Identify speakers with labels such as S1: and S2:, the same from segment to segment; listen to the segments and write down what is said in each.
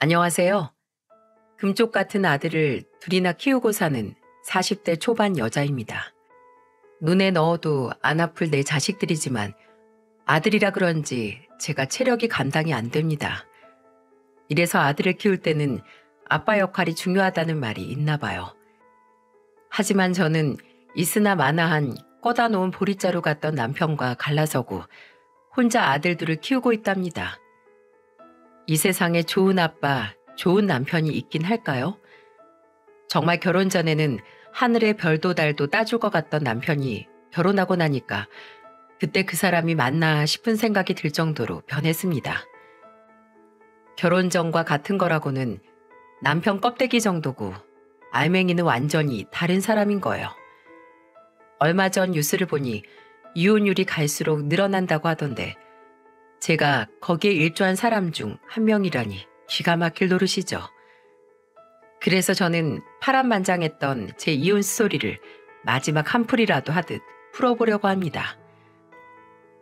S1: 안녕하세요. 금쪽 같은 아들을 둘이나 키우고 사는 40대 초반 여자입니다. 눈에 넣어도 안 아플 내 자식들이지만 아들이라 그런지 제가 체력이 감당이 안 됩니다. 이래서 아들을 키울 때는 아빠 역할이 중요하다는 말이 있나 봐요. 하지만 저는 있으나 마나한 꺼다 놓은 보릿자루 같던 남편과 갈라서고 혼자 아들들을 키우고 있답니다. 이 세상에 좋은 아빠, 좋은 남편이 있긴 할까요? 정말 결혼 전에는 하늘의 별도 달도 따줄 것 같던 남편이 결혼하고 나니까 그때 그 사람이 맞나 싶은 생각이 들 정도로 변했습니다. 결혼 전과 같은 거라고는 남편 껍데기 정도고 알맹이는 완전히 다른 사람인 거예요. 얼마 전 뉴스를 보니 이혼율이 갈수록 늘어난다고 하던데 제가 거기에 일조한 사람 중 한 명이라니 기가 막힐 노릇이죠. 그래서 저는 파란만장했던 제 이혼 스토리를 마지막 한 풀이라도 하듯 풀어보려고 합니다.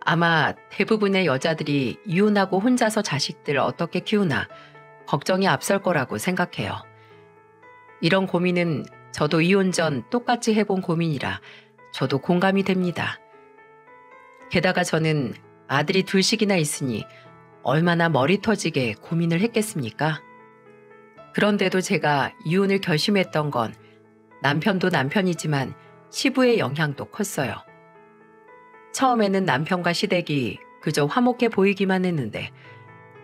S1: 아마 대부분의 여자들이 이혼하고 혼자서 자식들 어떻게 키우나 걱정이 앞설 거라고 생각해요. 이런 고민은 저도 이혼 전 똑같이 해본 고민이라 저도 공감이 됩니다. 게다가 저는 아들이 둘씩이나 있으니 얼마나 머리 터지게 고민을 했겠습니까? 그런데도 제가 이혼을 결심했던 건 남편도 남편이지만 시부의 영향도 컸어요. 처음에는 남편과 시댁이 그저 화목해 보이기만 했는데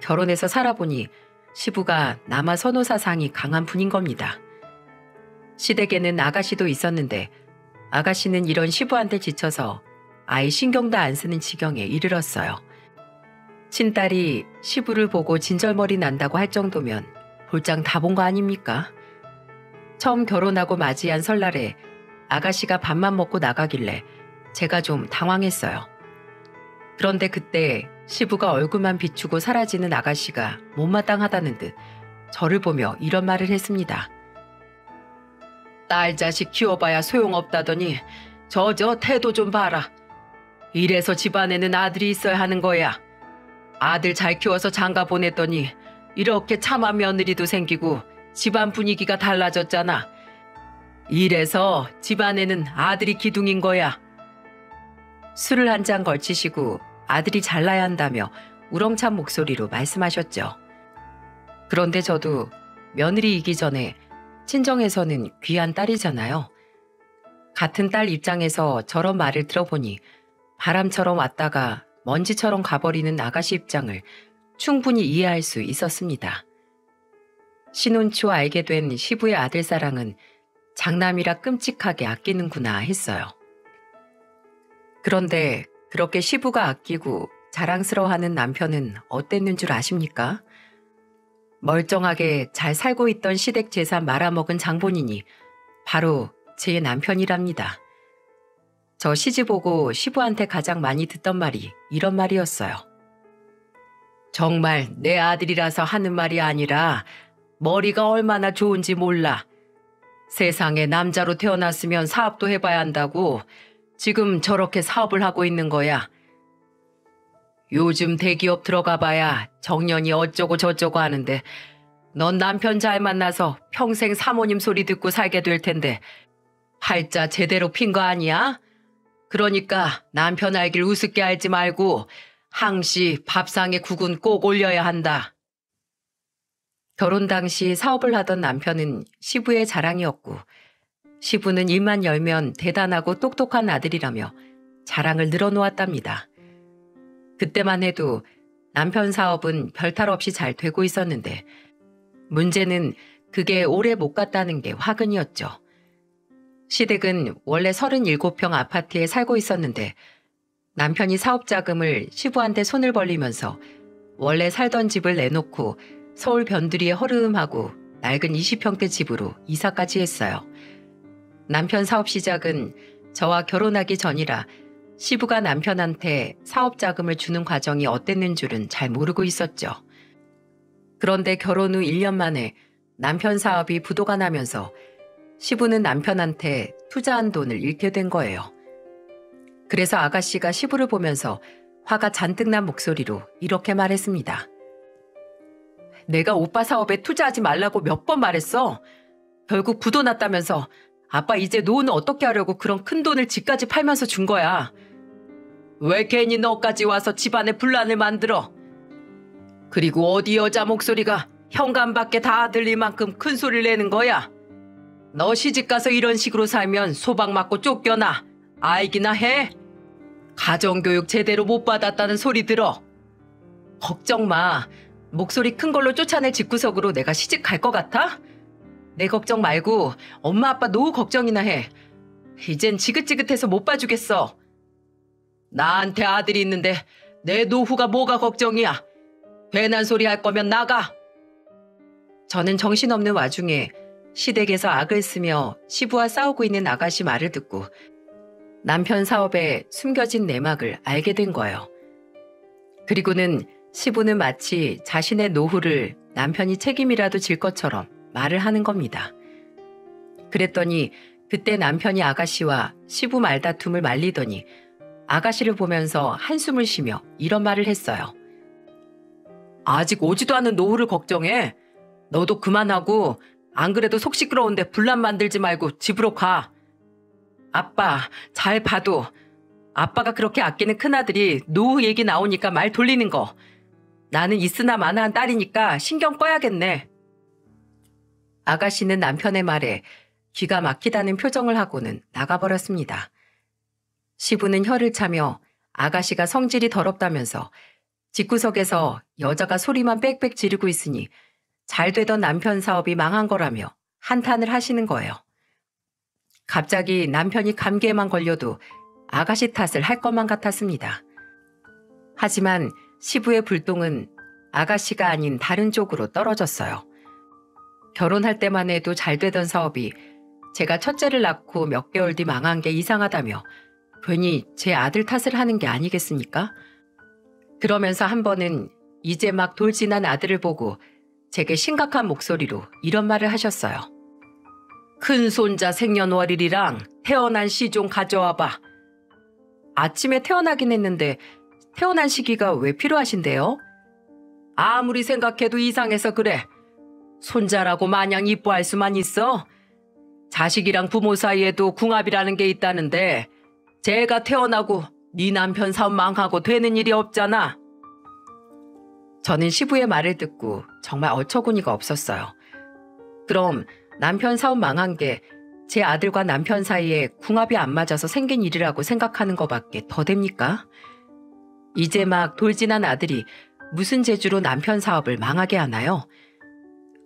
S1: 결혼해서 살아보니 시부가 남아 선호 사상이 강한 분인 겁니다. 시댁에는 아가씨도 있었는데 아가씨는 이런 시부한테 지쳐서 아예 신경도 안 쓰는 지경에 이르렀어요. 친딸이 시부를 보고 진절머리 난다고 할 정도면 볼장 다 본 거 아닙니까? 처음 결혼하고 맞이한 설날에 아가씨가 밥만 먹고 나가길래 제가 좀 당황했어요. 그런데 그때 시부가 얼굴만 비추고 사라지는 아가씨가 못마땅하다는 듯 저를 보며 이런 말을 했습니다. 딸 자식 키워봐야 소용없다더니 저 태도 좀 봐라. 이래서 집안에는 아들이 있어야 하는 거야. 아들 잘 키워서 장가 보냈더니 이렇게 참한 며느리도 생기고 집안 분위기가 달라졌잖아. 이래서 집안에는 아들이 기둥인 거야. 술을 한 잔 걸치시고 아들이 잘나야 한다며 우렁찬 목소리로 말씀하셨죠. 그런데 저도 며느리이기 전에 친정에서는 귀한 딸이잖아요. 같은 딸 입장에서 저런 말을 들어보니 바람처럼 왔다가 먼지처럼 가버리는 아가씨 입장을 충분히 이해할 수 있었습니다. 신혼 초 알게 된 시부의 아들 사랑은 장남이라 끔찍하게 아끼는구나 했어요. 그런데 그렇게 시부가 아끼고 자랑스러워하는 남편은 어땠는 줄 아십니까? 멀쩡하게 잘 살고 있던 시댁 재산 말아먹은 장본인이 바로 제 남편이랍니다. 저 시집 오고 시부한테 가장 많이 듣던 말이 이런 말이었어요. 정말 내 아들이라서 하는 말이 아니라 머리가 얼마나 좋은지 몰라. 세상에 남자로 태어났으면 사업도 해봐야 한다고 지금 저렇게 사업을 하고 있는 거야. 요즘 대기업 들어가봐야 정년이 어쩌고 저쩌고 하는데 넌 남편 잘 만나서 평생 사모님 소리 듣고 살게 될 텐데 팔자 제대로 핀 거 아니야? 그러니까 남편 알길 우습게 알지 말고 항시 밥상에 국은 꼭 올려야 한다. 결혼 당시 사업을 하던 남편은 시부의 자랑이었고 시부는 입만 열면 대단하고 똑똑한 아들이라며 자랑을 늘어놓았답니다. 그때만 해도 남편 사업은 별탈 없이 잘 되고 있었는데 문제는 그게 오래 못 갔다는 게 화근이었죠. 시댁은 원래 37평 아파트에 살고 있었는데 남편이 사업 자금을 시부한테 손을 벌리면서 원래 살던 집을 내놓고 서울 변두리의 허름하고 낡은 20평대 집으로 이사까지 했어요. 남편 사업 시작은 저와 결혼하기 전이라 시부가 남편한테 사업 자금을 주는 과정이 어땠는 줄은 잘 모르고 있었죠. 그런데 결혼 후 1년 만에 남편 사업이 부도가 나면서 시부는 남편한테 투자한 돈을 잃게 된 거예요. 그래서 아가씨가 시부를 보면서 화가 잔뜩 난 목소리로 이렇게 말했습니다. 내가 오빠 사업에 투자하지 말라고 몇 번 말했어. 결국 부도 났다면서 아빠 이제 노후는 어떻게 하려고 그런 큰 돈을 집까지 팔면서 준 거야. 왜 괜히 너까지 와서 집안에 분란을 만들어? 그리고 어디 여자 목소리가 현관 밖에 다 들릴 만큼 큰 소리를 내는 거야? 너 시집가서 이런 식으로 살면 소박 맞고 쫓겨나. 알기나 해? 가정교육 제대로 못 받았다는 소리 들어. 걱정 마. 목소리 큰 걸로 쫓아낼 집구석으로 내가 시집 갈 것 같아? 내 걱정 말고 엄마 아빠 노후 걱정이나 해. 이젠 지긋지긋해서 못 봐주겠어. 나한테 아들이 있는데 내 노후가 뭐가 걱정이야. 괜한 소리 할 거면 나가. 저는 정신없는 와중에 시댁에서 악을 쓰며 시부와 싸우고 있는 아가씨 말을 듣고 남편 사업에 숨겨진 내막을 알게 된 거예요. 그리고는 시부는 마치 자신의 노후를 남편이 책임이라도 질 것처럼 말을 하는 겁니다. 그랬더니 그때 남편이 아가씨와 시부 말다툼을 말리더니 아가씨를 보면서 한숨을 쉬며 이런 말을 했어요. 아직 오지도 않은 노후를 걱정해. 너도 그만하고 안 그래도 속 시끄러운데 분란 만들지 말고 집으로 가. 아빠 잘 봐도 아빠가 그렇게 아끼는 큰아들이 노후 얘기 나오니까 말 돌리는 거. 나는 있으나 마나한 딸이니까 신경 꺼야겠네. 아가씨는 남편의 말에 기가 막히다는 표정을 하고는 나가버렸습니다. 시부는 혀를 차며 아가씨가 성질이 더럽다면서 집구석에서 여자가 소리만 빽빽 지르고 있으니 잘 되던 남편 사업이 망한 거라며 한탄을 하시는 거예요. 갑자기 남편이 감기에만 걸려도 아가씨 탓을 할 것만 같았습니다. 하지만 시부의 불똥은 아가씨가 아닌 다른 쪽으로 떨어졌어요. 결혼할 때만 해도 잘 되던 사업이 제가 첫째를 낳고 몇 개월 뒤 망한 게 이상하다며 괜히 제 아들 탓을 하는 게 아니겠습니까? 그러면서 한 번은 이제 막 돌진한 아들을 보고 제게 심각한 목소리로 이런 말을 하셨어요. 큰 손자 생년월일이랑 태어난 시 좀 가져와봐. 아침에 태어나긴 했는데 태어난 시기가 왜 필요하신데요? 아무리 생각해도 이상해서 그래. 손자라고 마냥 이뻐할 수만 있어? 자식이랑 부모 사이에도 궁합이라는 게 있다는데 제가 태어나고 네 남편 사업 망하고 되는 일이 없잖아. 저는 시부의 말을 듣고 정말 어처구니가 없었어요. 그럼 남편 사업 망한 게 제 아들과 남편 사이에 궁합이 안 맞아서 생긴 일이라고 생각하는 것밖에 더 됩니까? 이제 막 돌진한 아들이 무슨 재주로 남편 사업을 망하게 하나요?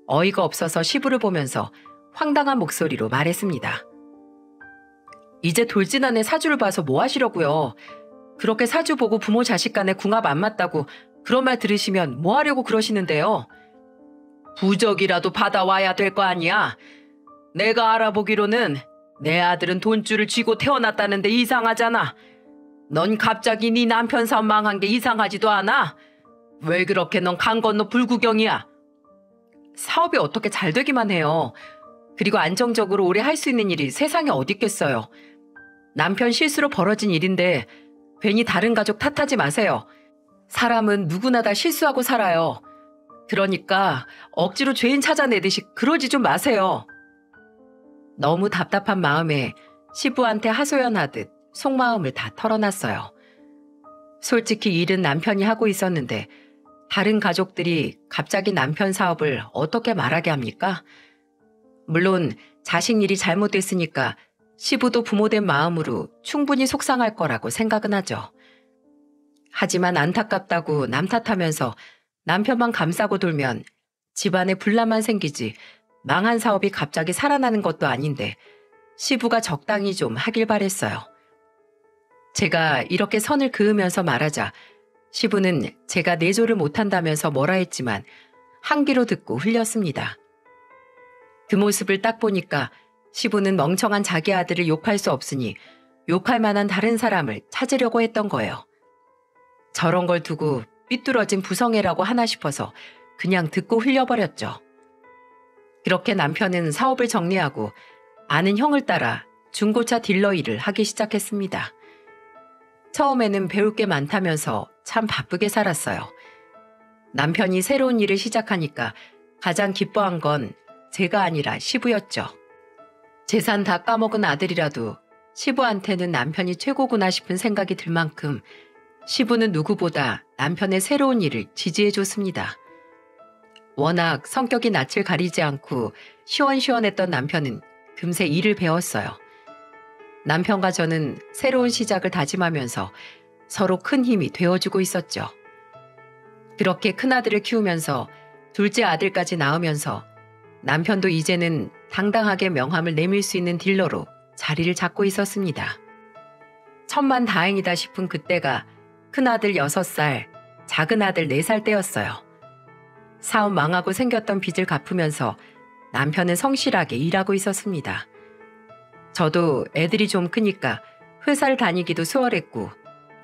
S1: 어이가 없어서 시부를 보면서 황당한 목소리로 말했습니다. 이제 돌진한 애 사주를 봐서 뭐 하시려고요? 그렇게 사주 보고 부모 자식 간에 궁합 안 맞다고 그런 말 들으시면 뭐 하려고 그러시는데요? 부적이라도 받아와야 될 거 아니야? 내가 알아보기로는 내 아들은 돈줄을 쥐고 태어났다는데 이상하잖아. 넌 갑자기 네 남편 사업 망한 게 이상하지도 않아? 왜 그렇게 넌 강 건너 불구경이야? 사업이 어떻게 잘 되기만 해요. 그리고 안정적으로 오래 할 수 있는 일이 세상에 어디 있겠어요. 남편 실수로 벌어진 일인데 괜히 다른 가족 탓하지 마세요. 사람은 누구나 다 실수하고 살아요. 그러니까 억지로 죄인 찾아내듯이 그러지 좀 마세요. 너무 답답한 마음에 시부한테 하소연하듯 속마음을 다 털어놨어요. 솔직히 일은 남편이 하고 있었는데 다른 가족들이 갑자기 남편 사업을 어떻게 말하게 합니까? 물론 자식 일이 잘못됐으니까 시부도 부모된 마음으로 충분히 속상할 거라고 생각은 하죠. 하지만 안타깝다고 남 탓하면서 남편만 감싸고 돌면 집안에 분란만 생기지 망한 사업이 갑자기 살아나는 것도 아닌데 시부가 적당히 좀 하길 바랬어요. 제가 이렇게 선을 그으면서 말하자 시부는 제가 내조를 못한다면서 뭐라 했지만 한 귀로 듣고 흘렸습니다. 그 모습을 딱 보니까 시부는 멍청한 자기 아들을 욕할 수 없으니 욕할 만한 다른 사람을 찾으려고 했던 거예요. 저런 걸 두고 삐뚤어진 부성애라고 하나 싶어서 그냥 듣고 흘려버렸죠. 그렇게 남편은 사업을 정리하고 아는 형을 따라 중고차 딜러 일을 하기 남편이 새로운 일을 시작하니까 가장 기뻐한 건 제가 아니라 시부였죠. 재산 다 까먹은 아들이라도 시부한테는 남편이 최고구나 싶은 생각이 들 만큼 시부는 누구보다 남편의 새로운 일을 지지해줬습니다. 워낙 성격이 낯을 가리지 않고 시원시원했던 남편은 금세 일을 배웠어요. 남편과 저는 새로운 시작을 다짐하면서 서로 큰 힘이 되어주고 있었죠. 그렇게 큰아들을 키우면서 둘째 아들까지 낳으면서 남편도 이제는 당당하게 명함을 내밀 수 있는 딜러로 자리를 잡고 있었습니다. 천만다행이다 싶은 그때가 큰아들 6살, 작은아들 4살 때였어요. 사업 망하고 생겼던 빚을 갚으면서 남편은 성실하게 일하고 있었습니다. 저도 애들이 좀 크니까 회사를 다니기도 수월했고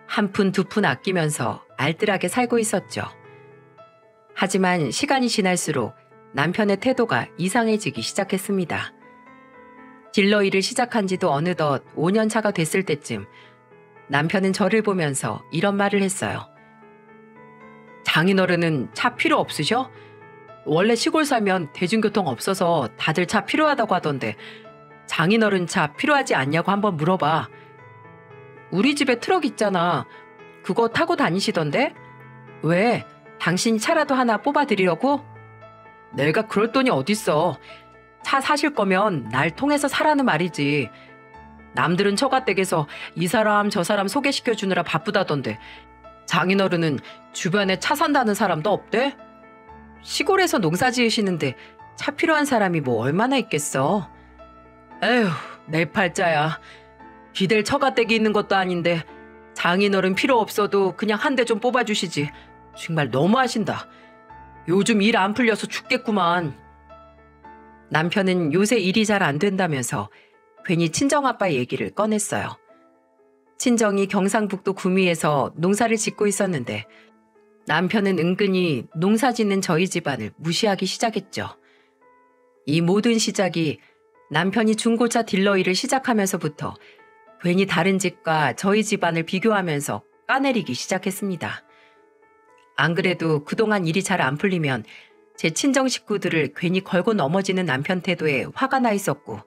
S1: 한 푼 두 푼 아끼면서 알뜰하게 살고 있었죠. 하지만 시간이 지날수록 남편의 태도가 이상해지기 시작했습니다. 딜러 일을 시작한 지도 어느덧 5년 차가 됐을 때쯤 남편은 저를 보면서 이런 말을 했어요. 장인어른은 차 필요 없으셔? 원래 시골 살면 대중교통 없어서 다들 차 필요하다고 하던데 장인어른 차 필요하지 않냐고 한번 물어봐. 우리 집에 트럭 있잖아. 그거 타고 다니시던데? 왜? 당신이 차라도 하나 뽑아드리려고? 내가 그럴 돈이 어딨어. 차 사실 거면 날 통해서 사라는 말이지. 남들은 처가댁에서 이 사람 저 사람 소개시켜주느라 바쁘다던데 장인어른은 주변에 차 산다는 사람도 없대? 시골에서 농사 지으시는데 차 필요한 사람이 뭐 얼마나 있겠어. 에휴, 내 팔자야. 기댈 처가댁이 있는 것도 아닌데 장인어른 필요 없어도 그냥 한 대 좀 뽑아주시지. 정말 너무하신다. 요즘 일 안 풀려서 죽겠구만. 남편은 요새 일이 잘 안 된다면서 괜히 친정아빠 얘기를 꺼냈어요. 친정이 경상북도 구미에서 농사를 짓고 있었는데 남편은 은근히 농사 짓는 저희 집안을 무시하기 시작했죠. 이 모든 시작이 남편이 중고차 딜러 일을 시작하면서부터 괜히 다른 집과 저희 집안을 비교하면서 까내리기 시작했습니다. 안 그래도 그동안 일이 잘 안 풀리면 제 친정 식구들을 괜히 걸고 넘어지는 남편 태도에 화가 나 있었고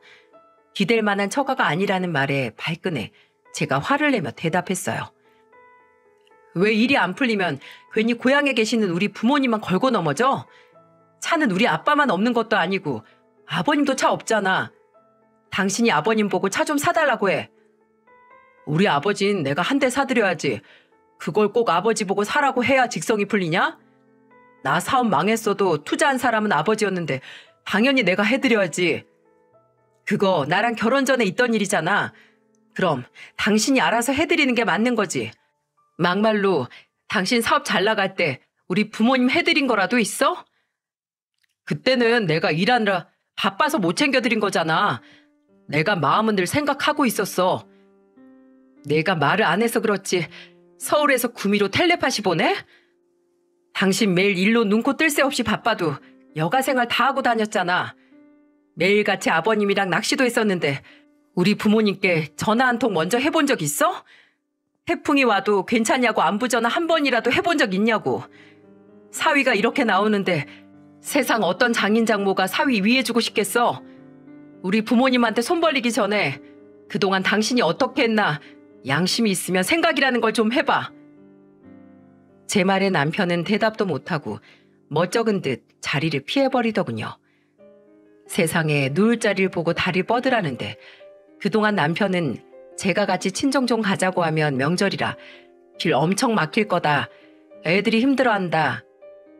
S1: 기댈 만한 처가가 아니라는 말에 발끈해 제가 화를 내며 대답했어요. 왜 일이 안 풀리면 괜히 고향에 계시는 우리 부모님만 걸고 넘어져? 차는 우리 아빠만 없는 것도 아니고 아버님도 차 없잖아. 당신이 아버님 보고 차 좀 사달라고 해. 우리 아버진 내가 한 대 사드려야지. 그걸 꼭 아버지 보고 사라고 해야 직성이 풀리냐? 나 사업 망했어도 투자한 사람은 아버지였는데 당연히 내가 해드려야지. 그거 나랑 결혼 전에 있던 일이잖아. 그럼 당신이 알아서 해드리는 게 맞는 거지. 막말로 당신 사업 잘 나갈 때 우리 부모님 해드린 거라도 있어? 그때는 내가 일하느라 바빠서 못 챙겨드린 거잖아. 내가 마음은 늘 생각하고 있었어. 내가 말을 안 해서 그렇지 서울에서 구미로 텔레파시 보내? 당신 매일 일로 눈코 뜰 새 없이 바빠도 여가 생활 다 하고 다녔잖아. 매일같이 아버님이랑 낚시도 했었는데 우리 부모님께 전화 한 통 먼저 해본 적 있어? 태풍이 와도 괜찮냐고 안부 전화 한 번이라도 해본 적 있냐고. 사위가 이렇게 나오는데 세상 어떤 장인 장모가 사위 위해주고 싶겠어? 우리 부모님한테 손 벌리기 전에 그동안 당신이 어떻게 했나 양심이 있으면 생각이라는 걸 좀 해봐. 제 말에 남편은 대답도 못하고 멋쩍은 듯 자리를 피해버리더군요. 세상에 누울 자리를 보고 다리 뻗으라는데 그동안 남편은 제가 같이 친정 좀 가자고 하면 명절이라 길 엄청 막힐 거다. 애들이 힘들어한다.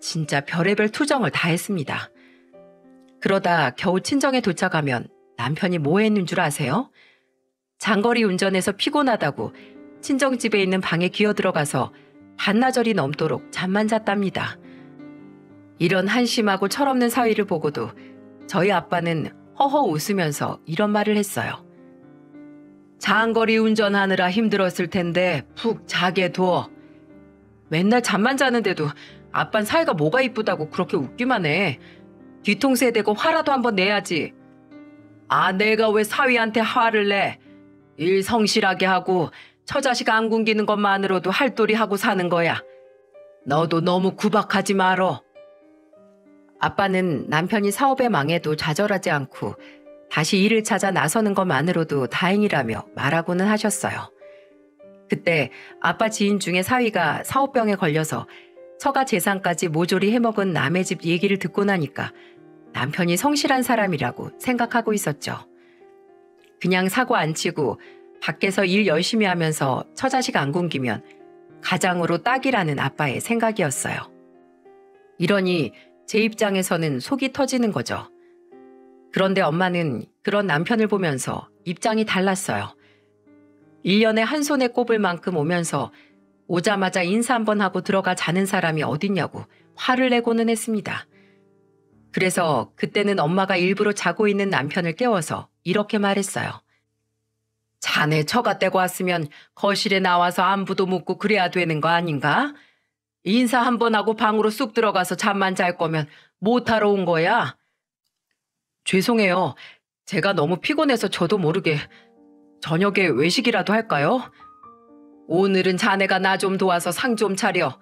S1: 진짜 별의별 투정을 다 했습니다. 그러다 겨우 친정에 도착하면 남편이 뭐 했는 줄 아세요? 장거리 운전해서 피곤하다고 친정집에 있는 방에 기어들어가서 반나절이 넘도록 잠만 잤답니다. 이런 한심하고 철없는 사위를 보고도 저희 아빠는 허허 웃으면서 이런 말을 했어요. 장거리 운전하느라 힘들었을 텐데 푹 자게 둬. 맨날 잠만 자는데도 아빤 사이가 뭐가 이쁘다고 그렇게 웃기만 해. 뒤통수에 대고 화라도 한번 내야지. 아, 내가 왜 사위한테 화를 내? 일 성실하게 하고 처자식 안 굶기는 것만으로도 할도리 하고 사는 거야. 너도 너무 구박하지 말어. 아빠는 남편이 사업에 망해도 좌절하지 않고 다시 일을 찾아 나서는 것만으로도 다행이라며 말하고는 하셨어요. 그때 아빠 지인 중에 사위가 사업병에 걸려서 처가 재산까지 모조리 해먹은 남의 집 얘기를 듣고 나니까 남편이 성실한 사람이라고 생각하고 있었죠. 그냥 사고 안 치고 밖에서 일 열심히 하면서 처자식 안 굶기면 가장으로 딱이라는 아빠의 생각이었어요. 이러니 제 입장에서는 속이 터지는 거죠. 그런데 엄마는 그런 남편을 보면서 입장이 달랐어요. 1년에 한 손에 꼽을 만큼 오면서 오자마자 인사 한번 하고 들어가 자는 사람이 어딨냐고 화를 내고는 했습니다. 그래서 그때는 엄마가 일부러 자고 있는 남편을 깨워서 이렇게 말했어요. 자네 처가 떼고 왔으면 거실에 나와서 안부도 묻고 그래야 되는 거 아닌가? 인사 한번 하고 방으로 쑥 들어가서 잠만 잘 거면 못하러 온 거야? 죄송해요. 제가 너무 피곤해서 저도 모르게 저녁에 외식이라도 할까요? 오늘은 자네가 나 좀 도와서 상 좀 차려.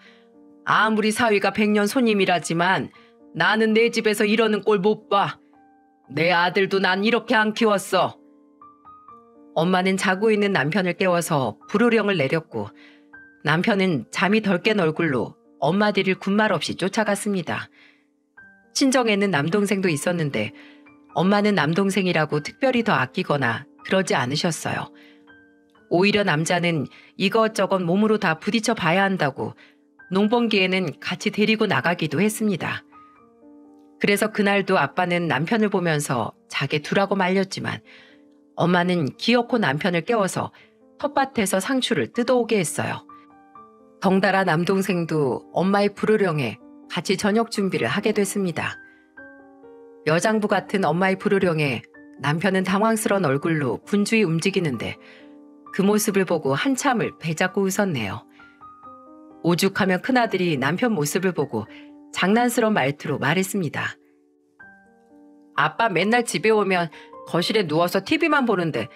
S1: 아무리 사위가 100년 손님이라지만 나는 내 집에서 이러는 꼴 못 봐. 내 아들도 난 이렇게 안 키웠어. 엄마는 자고 있는 남편을 깨워서 불호령을 내렸고 남편은 잠이 덜 깬 얼굴로 엄마 뒤를 군말 없이 쫓아갔습니다. 친정에는 남동생도 있었는데 엄마는 남동생이라고 특별히 더 아끼거나 그러지 않으셨어요. 오히려 남자는 이것저것 몸으로 다 부딪혀 봐야 한다고 농번기에는 같이 데리고 나가기도 했습니다. 그래서 그날도 아빠는 남편을 보면서 자게 두라고 말렸지만 엄마는 기어코 남편을 깨워서 텃밭에서 상추를 뜯어오게 했어요. 덩달아 남동생도 엄마의 불호령에 같이 저녁 준비를 하게 됐습니다. 여장부 같은 엄마의 불호령에 남편은 당황스러운 얼굴로 분주히 움직이는데 그 모습을 보고 한참을 배잡고 웃었네요. 오죽하면 큰아들이 남편 모습을 보고 장난스러운 말투로 말했습니다. 아빠 맨날 집에 오면 거실에 누워서 TV만 보는데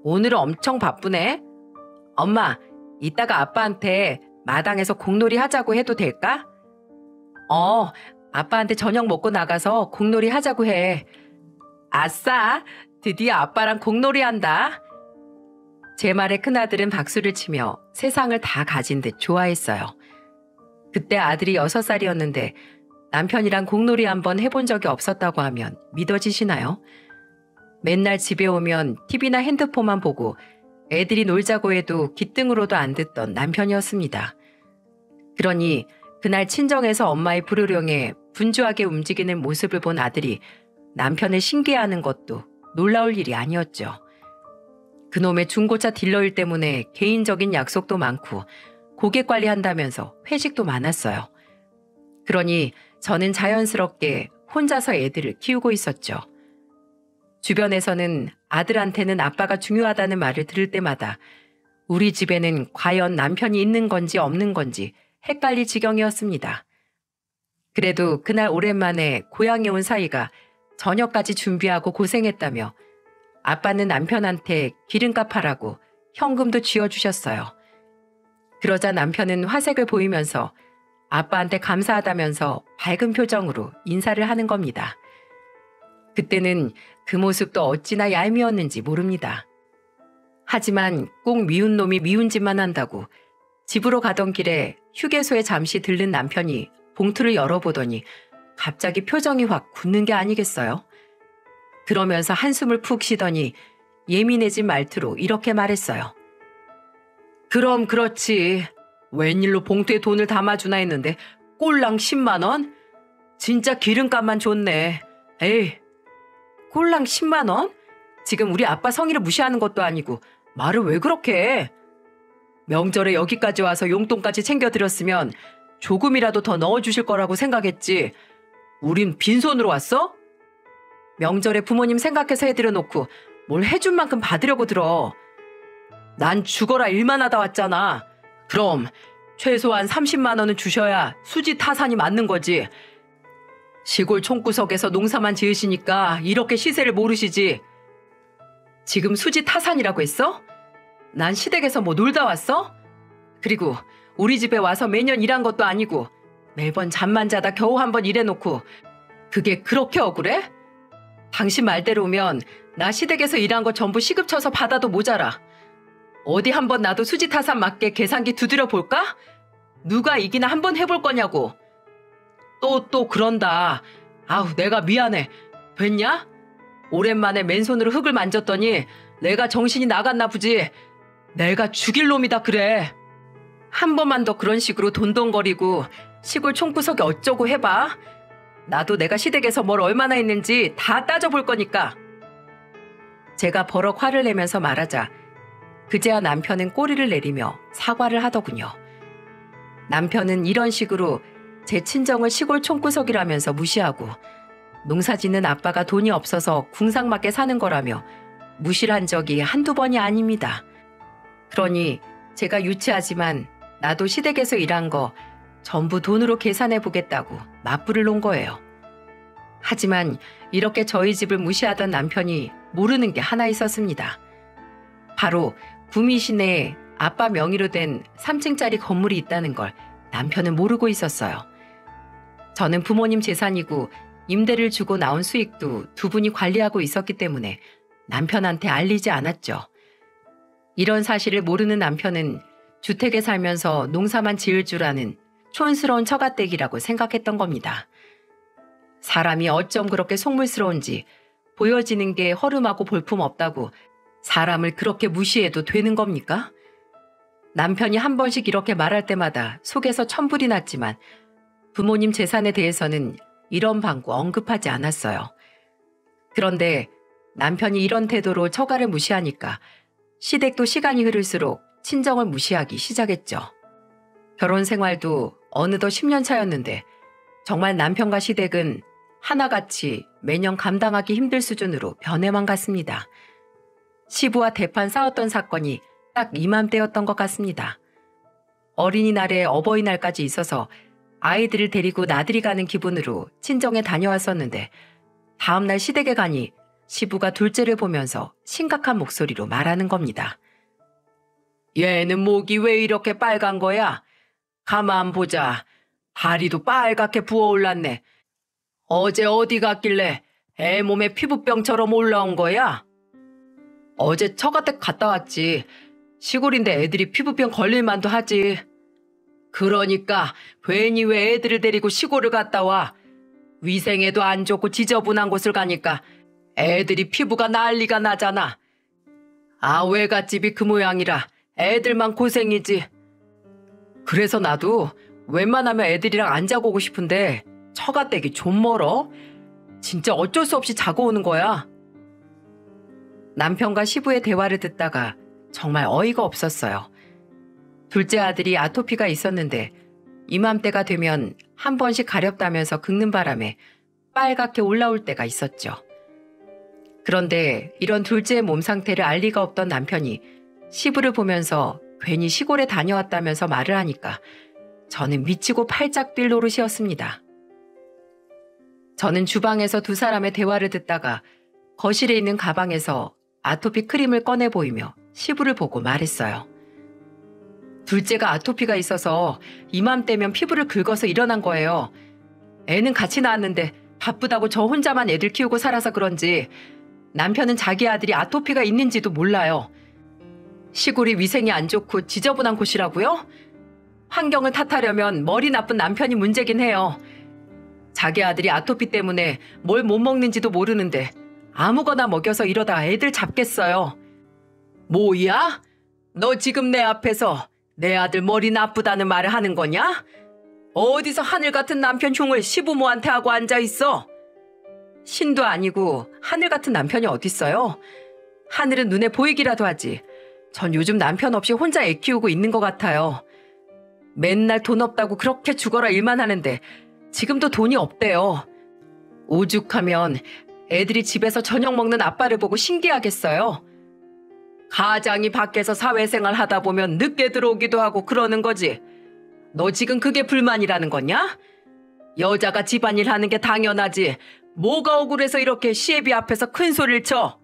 S1: 오늘은 엄청 바쁘네. 엄마, 이따가 아빠한테 마당에서 공놀이 하자고 해도 될까? 아빠한테 저녁 먹고 나가서 공놀이 하자고 해. 아싸, 드디어 아빠랑 공놀이 한다. 제 말에 큰아들은 박수를 치며 세상을 다 가진 듯 좋아했어요. 그때 아들이 6살이었는데 남편이랑 공놀이 한번 해본 적이 없었다고 하면 믿어지시나요? 맨날 집에 오면 TV나 핸드폰만 보고 애들이 놀자고 해도 귓등으로도 안 듣던 남편이었습니다. 그러니 그날 친정에서 엄마의 불호령에 분주하게 움직이는 모습을 본 아들이 남편을 신기해하는 것도 놀라울 일이 아니었죠. 그놈의 중고차 딜러일 때문에 개인적인 약속도 많고 고객 관리한다면서 회식도 많았어요. 그러니 저는 자연스럽게 혼자서 애들을 키우고 있었죠. 주변에서는 아들한테는 아빠가 중요하다는 말을 들을 때마다 우리 집에는 과연 남편이 있는 건지 없는 건지 헷갈릴 지경이었습니다. 그래도 그날 오랜만에 고향에 온 사이가 저녁까지 준비하고 고생했다며 아빠는 남편한테 기름값 하라고 현금도 쥐어주셨어요. 그러자 남편은 화색을 보이면서 아빠한테 감사하다면서 밝은 표정으로 인사를 하는 겁니다. 그때는 그 모습도 어찌나 얄미웠는지 모릅니다. 하지만 꼭 미운 놈이 미운 짓만 한다고 집으로 가던 길에 휴게소에 잠시 들른 남편이 봉투를 열어보더니 갑자기 표정이 확 굳는 게 아니겠어요? 그러면서 한숨을 푹 쉬더니 예민해진 말투로 이렇게 말했어요. 그럼 그렇지. 웬일로 봉투에 돈을 담아주나 했는데 꼴랑 10만 원? 진짜 기름값만 좋네. 에이, 꼴랑 10만 원? 지금 우리 아빠 성의를 무시하는 것도 아니고 말을 왜 그렇게 해? 명절에 여기까지 와서 용돈까지 챙겨드렸으면 조금이라도 더 넣어주실 거라고 생각했지. 우린 빈손으로 왔어? 명절에 부모님 생각해서 해드려 놓고 뭘 해준 만큼 받으려고 들어. 난 죽어라 일만 하다 왔잖아. 그럼 최소한 30만 원은 주셔야 수지 타산이 맞는 거지. 시골 총구석에서 농사만 지으시니까 이렇게 시세를 모르시지. 지금 수지 타산이라고 했어? 난 시댁에서 뭐 놀다 왔어? 그리고 우리 집에 와서 매년 일한 것도 아니고 매번 잠만 자다 겨우 한번 일해놓고 그게 그렇게 억울해? 당신 말대로면 나 시댁에서 일한 거 전부 시급 쳐서 받아도 모자라. 어디 한번 나도 수지 타산 맞게 계산기 두드려 볼까? 누가 이기나 한번 해볼 거냐고. 또 그런다. 아우, 내가 미안해. 됐냐? 오랜만에 맨손으로 흙을 만졌더니 내가 정신이 나갔나 보지. 내가 죽일 놈이다 그래. 한 번만 더 그런 식으로 돈돈거리고 시골 총구석에 어쩌고 해봐. 나도 내가 시댁에서 뭘 얼마나 했는지 다 따져볼 거니까. 제가 버럭 화를 내면서 말하자 그제야 남편은 꼬리를 내리며 사과를 하더군요. 남편은 이런 식으로 제 친정을 시골 총구석이라면서 무시하고 농사짓는 아빠가 돈이 없어서 궁상맞게 사는 거라며 무시를 한 적이 한두 번이 아닙니다. 그러니 제가 유치하지만 나도 시댁에서 일한 거 전부 돈으로 계산해 보겠다고 맞불을 놓은 거예요. 하지만 이렇게 저희 집을 무시하던 남편이 모르는 게 하나 있었습니다. 바로 구미 시내에 아빠 명의로 된 3층짜리 건물이 있다는 걸 남편은 모르고 있었어요. 저는 부모님 재산이고 임대를 주고 나온 수익도 두 분이 관리하고 있었기 때문에 남편한테 알리지 않았죠. 이런 사실을 모르는 남편은 주택에 살면서 농사만 지을 줄 아는 촌스러운 처가댁이라고 생각했던 겁니다. 사람이 어쩜 그렇게 속물스러운지 보여지는 게 허름하고 볼품없다고 사람을 그렇게 무시해도 되는 겁니까? 남편이 한 번씩 이렇게 말할 때마다 속에서 천불이 났지만 부모님 재산에 대해서는 이런 방구 언급하지 않았어요. 그런데 남편이 이런 태도로 처가를 무시하니까 시댁도 시간이 흐를수록 친정을 무시하기 시작했죠. 결혼 생활도 어느덧 10년 차였는데 정말 남편과 시댁은 하나같이 매년 감당하기 힘들 수준으로 변해만 갔습니다. 시부와 대판 싸웠던 사건이 딱 이맘때였던 것 같습니다. 어린이날에 어버이날까지 있어서 아이들을 데리고 나들이 가는 기분으로 친정에 다녀왔었는데 다음날 시댁에 가니 시부가 둘째를 보면서 심각한 목소리로 말하는 겁니다. 얘는 목이 왜 이렇게 빨간 거야? 가만 보자. 다리도 빨갛게 부어올랐네. 어제 어디 갔길래 애 몸에 피부병처럼 올라온 거야? 어제 처가댁 갔다 왔지. 시골인데 애들이 피부병 걸릴만도 하지. 그러니까 괜히 왜 애들을 데리고 시골을 갔다 와. 위생에도 안 좋고 지저분한 곳을 가니까 애들이 피부가 난리가 나잖아. 아, 외갓집이 그 모양이라 애들만 고생이지. 그래서 나도 웬만하면 애들이랑 안 자고 오고 싶은데 처가댁이 좀 멀어. 진짜 어쩔 수 없이 자고 오는 거야. 남편과 시부의 대화를 듣다가 정말 어이가 없었어요. 둘째 아들이 아토피가 있었는데 이맘때가 되면 한 번씩 가렵다면서 긁는 바람에 빨갛게 올라올 때가 있었죠. 그런데 이런 둘째의 몸 상태를 알 리가 없던 남편이 시부를 보면서 괜히 시골에 다녀왔다면서 말을 하니까 저는 미치고 팔짝 뛸 노릇이었습니다. 저는 주방에서 두 사람의 대화를 듣다가 거실에 있는 가방에서 아토피 크림을 꺼내 보이며 시부를 보고 말했어요. 둘째가 아토피가 있어서 이맘때면 피부를 긁어서 일어난 거예요. 애는 같이 낳았는데 바쁘다고 저 혼자만 애들 키우고 살아서 그런지 남편은 자기 아들이 아토피가 있는지도 몰라요. 시골이 위생이 안 좋고 지저분한 곳이라고요? 환경을 탓하려면 머리 나쁜 남편이 문제긴 해요. 자기 아들이 아토피 때문에 뭘 못 먹는지도 모르는데 아무거나 먹여서 이러다 애들 잡겠어요. 뭐야? 너 지금 내 앞에서 내 아들 머리 나쁘다는 말을 하는 거냐? 어디서 하늘 같은 남편 흉을 시부모한테 하고 앉아있어? 신도 아니고 하늘 같은 남편이 어딨어요? 하늘은 눈에 보이기라도 하지. 전 요즘 남편 없이 혼자 애 키우고 있는 것 같아요. 맨날 돈 없다고 그렇게 죽어라 일만 하는데 지금도 돈이 없대요. 오죽하면 애들이 집에서 저녁 먹는 아빠를 보고 신기하겠어요. 가장이 밖에서 사회생활 하다 보면 늦게 들어오기도 하고 그러는 거지. 너 지금 그게 불만이라는 거냐? 여자가 집안일 하는 게 당연하지. 뭐가 억울해서 이렇게 시애비 앞에서 큰 소리를 쳐?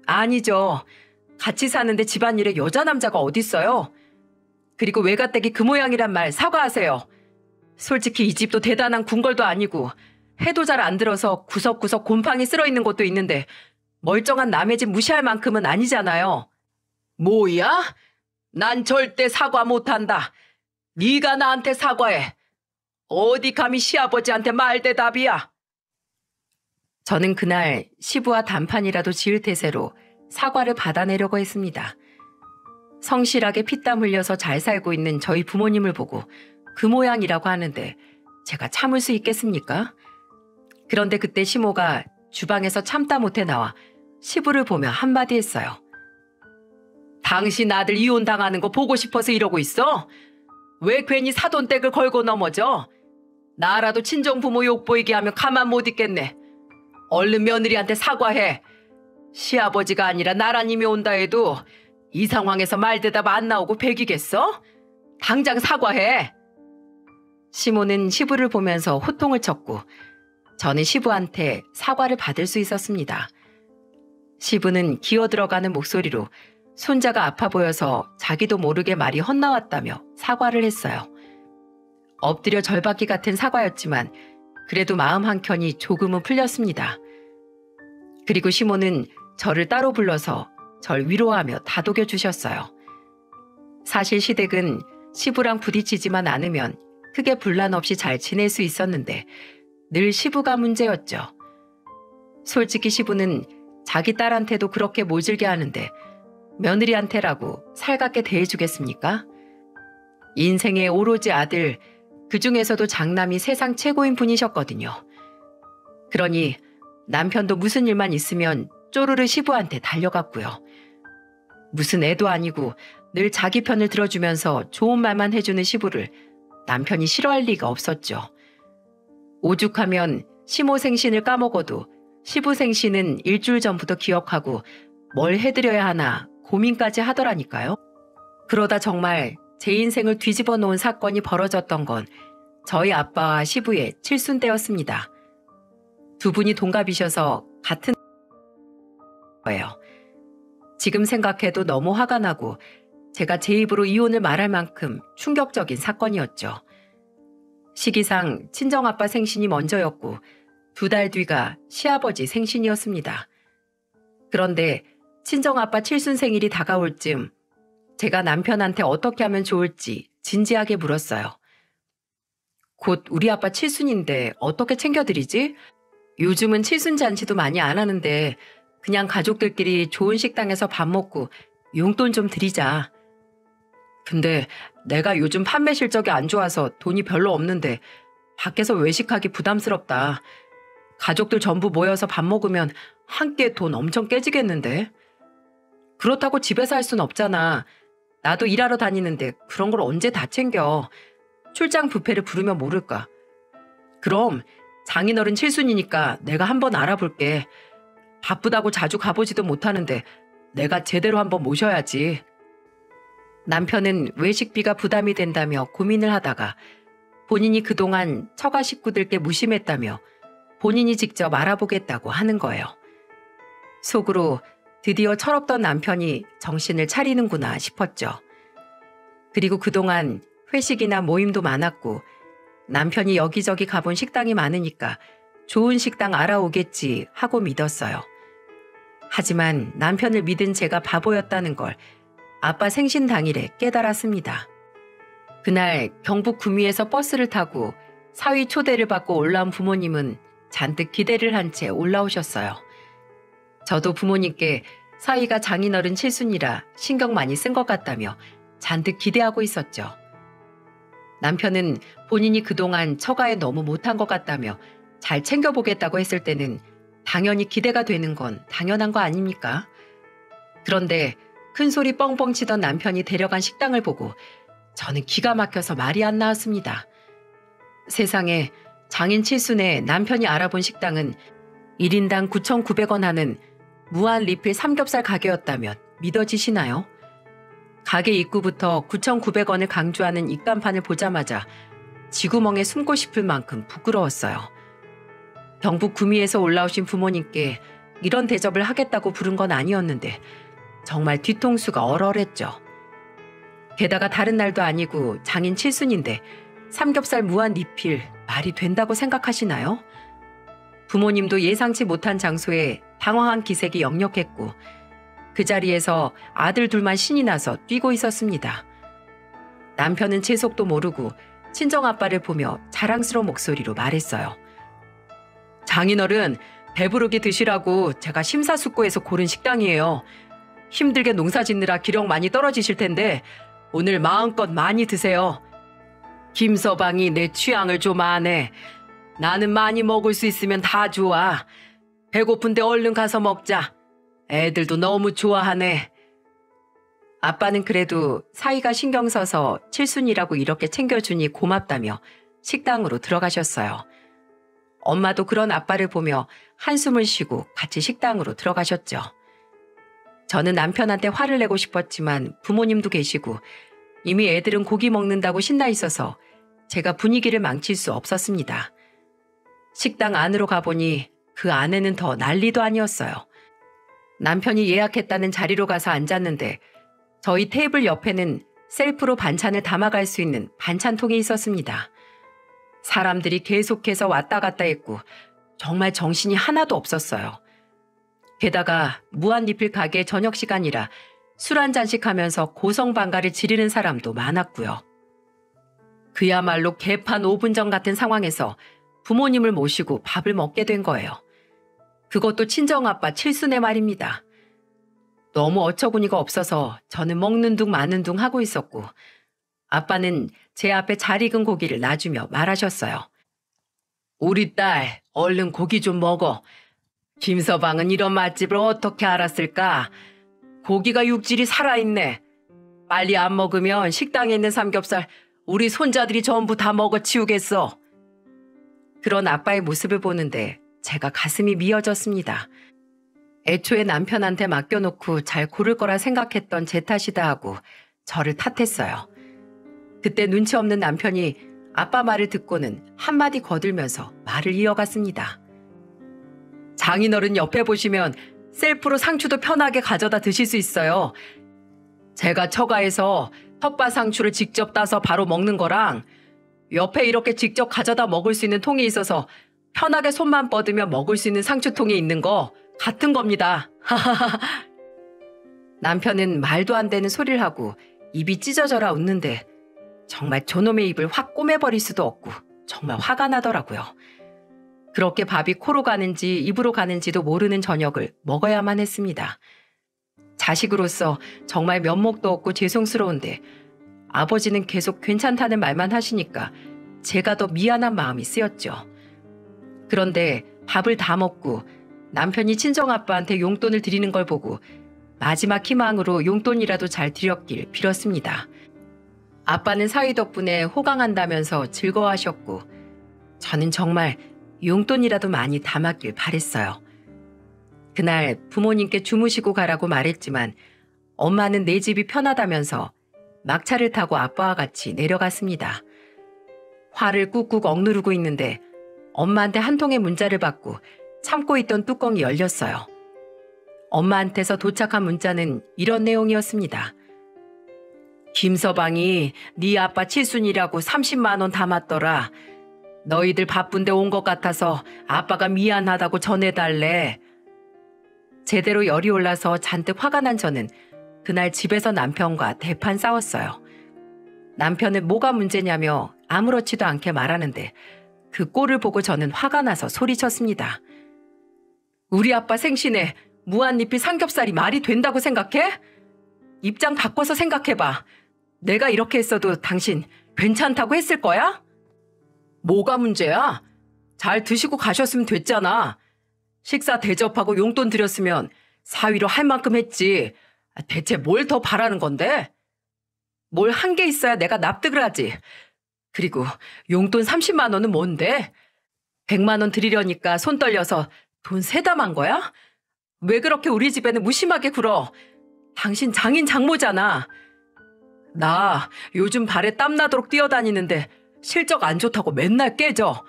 S1: 아니죠. 같이 사는데 집안일에 여자 남자가 어딨어요? 그리고 외가댁이 그 모양이란 말 사과하세요. 솔직히 이 집도 대단한 궁궐도 아니고 해도 잘 안 들어서 구석구석 곰팡이 쓸어 있는 곳도 있는데 멀쩡한 남의 집 무시할 만큼은 아니잖아요. 뭐야? 난 절대 사과 못한다. 네가 나한테 사과해. 어디 감히 시아버지한테 말대답이야. 저는 그날 시부와 단판이라도 지을 태세로 사과를 받아내려고 했습니다. 성실하게 피땀 흘려서 잘 살고 있는 저희 부모님을 보고 그 모양이라고 하는데 제가 참을 수 있겠습니까? 그런데 그때 시모가 주방에서 참다 못해 나와 시부를 보며 한마디 했어요. 당신 아들 이혼당하는 거 보고 싶어서 이러고 있어? 왜 괜히 사돈댁을 걸고 넘어져? 나라도 친정부모 욕보이게 하면 가만 못 있겠네. 얼른 며느리한테 사과해. 시아버지가 아니라 나라님이 온다 해도 이 상황에서 말대답 안 나오고 배기겠어? 당장 사과해. 시모는 시부를 보면서 호통을 쳤고 저는 시부한테 사과를 받을 수 있었습니다. 시부는 기어들어가는 목소리로 손자가 아파 보여서 자기도 모르게 말이 헛나왔다며 사과를 했어요. 엎드려 절받기 같은 사과였지만 그래도 마음 한켠이 조금은 풀렸습니다. 그리고 시모는 저를 따로 불러서 절 위로하며 다독여 주셨어요. 사실 시댁은 시부랑 부딪히지만 않으면 크게 분란 없이 잘 지낼 수 있었는데 늘 시부가 문제였죠. 솔직히 시부는 자기 딸한테도 그렇게 모질게 하는데 며느리한테라고 살갑게 대해주겠습니까? 인생의 오로지 아들, 그 중에서도 장남이 세상 최고인 분이셨거든요. 그러니 남편도 무슨 일만 있으면 쪼르르 시부한테 달려갔고요. 무슨 애도 아니고 늘 자기 편을 들어주면서 좋은 말만 해주는 시부를 남편이 싫어할 리가 없었죠. 오죽하면 시모 생신을 까먹어도 시부 생신은 일주일 전부터 기억하고 뭘 해드려야 하나 고민까지 하더라니까요. 그러다 정말 제 인생을 뒤집어 놓은 사건이 벌어졌던 건 저희 아빠와 시부의 칠순 때였습니다. 두 분이 동갑이셔서 같은 거예요. 지금 생각해도 너무 화가 나고 제가 제 입으로 이혼을 말할 만큼 충격적인 사건이었죠. 시기상 친정아빠 생신이 먼저였고 2달 뒤가 시아버지 생신이었습니다. 그런데 친정아빠 칠순 생일이 다가올 즈음 제가 남편한테 어떻게 하면 좋을지 진지하게 물었어요. 곧 우리 아빠 칠순인데 어떻게 챙겨드리지? 요즘은 칠순 잔치도 많이 안 하는데 그냥 가족들끼리 좋은 식당에서 밥 먹고 용돈 좀 드리자. 근데 내가 요즘 판매 실적이 안 좋아서 돈이 별로 없는데 밖에서 외식하기 부담스럽다. 가족들 전부 모여서 밥 먹으면 한 끼에 돈 엄청 깨지겠는데? 그렇다고 집에서 할 순 없잖아. 나도 일하러 다니는데 그런 걸 언제 다 챙겨. 출장 뷔페를 부르면 모를까. 그럼 장인어른 칠순이니까 내가 한번 알아볼게. 바쁘다고 자주 가보지도 못하는데 내가 제대로 한번 모셔야지. 남편은 외식비가 부담이 된다며 고민을 하다가 본인이 그동안 처가 식구들께 무심했다며 본인이 직접 알아보겠다고 하는 거예요. 속으로 드디어 철없던 남편이 정신을 차리는구나 싶었죠. 그리고 그동안 회식이나 모임도 많았고 남편이 여기저기 가본 식당이 많으니까 좋은 식당 알아오겠지 하고 믿었어요. 하지만 남편을 믿은 제가 바보였다는 걸 아빠 생신 당일에 깨달았습니다. 그날 경북 구미에서 버스를 타고 사위 초대를 받고 올라온 부모님은 잔뜩 기대를 한 채 올라오셨어요. 저도 부모님께 사위가 장인어른 칠순이라 신경 많이 쓴 것 같다며 잔뜩 기대하고 있었죠. 남편은 본인이 그동안 처가에 너무 못한 것 같다며 잘 챙겨보겠다고 했을 때는 당연히 기대가 되는 건 당연한 거 아닙니까? 그런데 큰 소리 뻥뻥 치던 남편이 데려간 식당을 보고 저는 기가 막혀서 말이 안 나왔습니다. 세상에 장인 칠순에 남편이 알아본 식당은 1인당 9,900원 하는 무한 리필 삼겹살 가게였다면 믿어지시나요? 가게 입구부터 9,900원을 강조하는 입간판을 보자마자 쥐구멍에 숨고 싶을 만큼 부끄러웠어요. 경북 구미에서 올라오신 부모님께 이런 대접을 하겠다고 부른 건 아니었는데 정말 뒤통수가 얼얼했죠. 게다가 다른 날도 아니고 장인 칠순인데 삼겹살 무한 리필 말이 된다고 생각하시나요? 부모님도 예상치 못한 장소에 당황한 기색이 역력했고 그 자리에서 아들 둘만 신이 나서 뛰고 있었습니다. 남편은 제 속도 모르고 친정아빠를 보며 자랑스러운 목소리로 말했어요. 장인어른, 배부르게 드시라고 제가 심사숙고해서 고른 식당이에요. 힘들게 농사 짓느라 기력 많이 떨어지실 텐데 오늘 마음껏 많이 드세요. 김서방이 내 취향을 좀 아네. 나는 많이 먹을 수 있으면 다 좋아. 배고픈데 얼른 가서 먹자. 애들도 너무 좋아하네. 아빠는 그래도 사이가 신경 써서 칠순이라고 이렇게 챙겨주니 고맙다며 식당으로 들어가셨어요. 엄마도 그런 아빠를 보며 한숨을 쉬고 같이 식당으로 들어가셨죠. 저는 남편한테 화를 내고 싶었지만 부모님도 계시고 이미 애들은 고기 먹는다고 신나 있어서 제가 분위기를 망칠 수 없었습니다. 식당 안으로 가보니 그 안에는 더 난리도 아니었어요. 남편이 예약했다는 자리로 가서 앉았는데 저희 테이블 옆에는 셀프로 반찬을 담아갈 수 있는 반찬통이 있었습니다. 사람들이 계속해서 왔다 갔다 했고 정말 정신이 하나도 없었어요. 게다가 무한리필 가게 저녁 시간이라 술 한 잔씩 하면서 고성방가를 지르는 사람도 많았고요. 그야말로 개판 5분 전 같은 상황에서 부모님을 모시고 밥을 먹게 된 거예요. 그것도 친정아빠 칠순의 말입니다. 너무 어처구니가 없어서 저는 먹는 둥 마는 둥 하고 있었고 아빠는 제 앞에 잘 익은 고기를 놔주며 말하셨어요. 우리 딸, 얼른 고기 좀 먹어. 김서방은 이런 맛집을 어떻게 알았을까? 고기가 육질이 살아있네. 빨리 안 먹으면 식당에 있는 삼겹살 우리 손자들이 전부 다 먹어치우겠어. 그런 아빠의 모습을 보는데 제가 가슴이 미어졌습니다. 애초에 남편한테 맡겨놓고 잘 고를 거라 생각했던 제 탓이다 하고 저를 탓했어요. 그때 눈치 없는 남편이 아빠 말을 듣고는 한마디 거들면서 말을 이어갔습니다. 장인어른 옆에 보시면 셀프로 상추도 편하게 가져다 드실 수 있어요. 제가 처가에서 텃밭 상추를 직접 따서 바로 먹는 거랑 옆에 이렇게 직접 가져다 먹을 수 있는 통이 있어서 편하게 손만 뻗으며 먹을 수 있는 상추통이 있는 거 같은 겁니다. 남편은 말도 안 되는 소리를 하고 입이 찢어져라 웃는데 정말 저놈의 입을 확 꼬매버릴 수도 없고 정말 화가 나더라고요. 그렇게 밥이 코로 가는지 입으로 가는지도 모르는 저녁을 먹어야만 했습니다. 자식으로서 정말 면목도 없고 죄송스러운데 아버지는 계속 괜찮다는 말만 하시니까 제가 더 미안한 마음이 쓰였죠. 그런데 밥을 다 먹고 남편이 친정아빠한테 용돈을 드리는 걸 보고 마지막 희망으로 용돈이라도 잘 드렸길 빌었습니다. 아빠는 사위 덕분에 호강한다면서 즐거워하셨고 저는 정말 용돈이라도 많이 담았길 바랬어요. 그날 부모님께 주무시고 가라고 말했지만 엄마는 내 집이 편하다면서 막차를 타고 아빠와 같이 내려갔습니다. 화를 꾹꾹 억누르고 있는데 엄마한테 한 통의 문자를 받고 참고 있던 뚜껑이 열렸어요. 엄마한테서 도착한 문자는 이런 내용이었습니다. 김서방이 네 아빠 칠순이라고 30만 원 담았더라. 너희들 바쁜데 온 것 같아서 아빠가 미안하다고 전해달래. 제대로 열이 올라서 잔뜩 화가 난 저는 그날 집에서 남편과 대판 싸웠어요. 남편은 뭐가 문제냐며 아무렇지도 않게 말하는데 그 꼴을 보고 저는 화가 나서 소리쳤습니다. 우리 아빠 생신에 무한리필 삼겹살이 말이 된다고 생각해? 입장 바꿔서 생각해봐. 내가 이렇게 했어도 당신 괜찮다고 했을 거야? 뭐가 문제야? 잘 드시고 가셨으면 됐잖아. 식사 대접하고 용돈 드렸으면 사위로 할 만큼 했지. 대체 뭘 더 바라는 건데? 뭘 한 게 있어야 내가 납득을 하지. 그리고 용돈 30만 원은 뭔데? 100만 원 드리려니까 손 떨려서 돈 세담한 거야? 왜 그렇게 우리 집에는 무심하게 굴어? 당신 장인 장모잖아. 나 요즘 발에 땀나도록 뛰어다니는데 실적 안 좋다고 맨날 깨져.